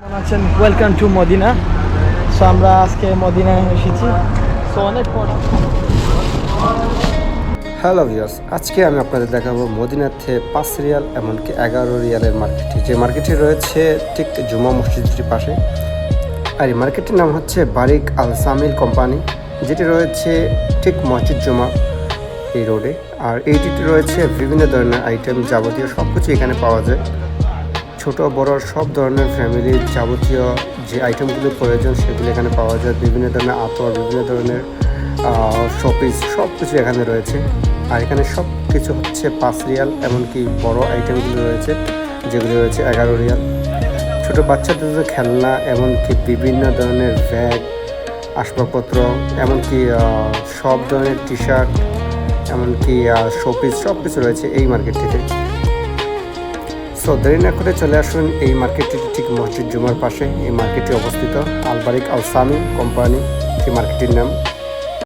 কেমন আছেন? Welcome to Medina. So আমরা আজকে মদিনায় এসেছি। সো অনেক হ্যালো ভিউয়ার্স, আজকে আমি আপনাদের দেখাবো মদিনাতে 5 রিয়াল এমনকি 11 রিয়ালের মার্কেটটি, যে মার্কেটটি রয়েছে ঠিক জুমা মসজিদটির পাশে। আর এই মার্কেটটির নাম হচ্ছে বারিক আল সামিল কোম্পানি, যেটি রয়েছে ঠিক মসজিদ জুমা এই রোডে। আর এইটিতে রয়েছে বিভিন্ন ধরনের আইটেম, যাবতীয় সব কিছু এখানে পাওয়া যায়। ছোট বড় সব ধরনের ফ্যামিলির যাবতীয় যে আইটেমগুলো প্রয়োজন সেগুলো এখানে পাওয়া যায়। বিভিন্ন ধরনের আতর, বিভিন্ন ধরনের শপিস সব কিছু এখানে রয়েছে। আর এখানে সব কিছু হচ্ছে 5 রিয়াল, এমনকি বড় আইটেমগুলো রয়েছে যেগুলো রয়েছে 11 রিয়াল। ছোটো বাচ্চাদের জন্য খেলনা, এমনকি বিভিন্ন ধরনের ব্যাগ, আসবাবপত্র, এমনকি সব ধরনের টি শার্ট, এমনকি শপিস সব কিছু রয়েছে এই মার্কেটটিতে। সো দেরি না করে চলে আসুন এই মার্কেটটি ঠিক মসজিদ জুমার পাশে। এই মার্কেটটি অবস্থিত আল বারিক আল সামি কোম্পানি, এই মার্কেটটির নাম।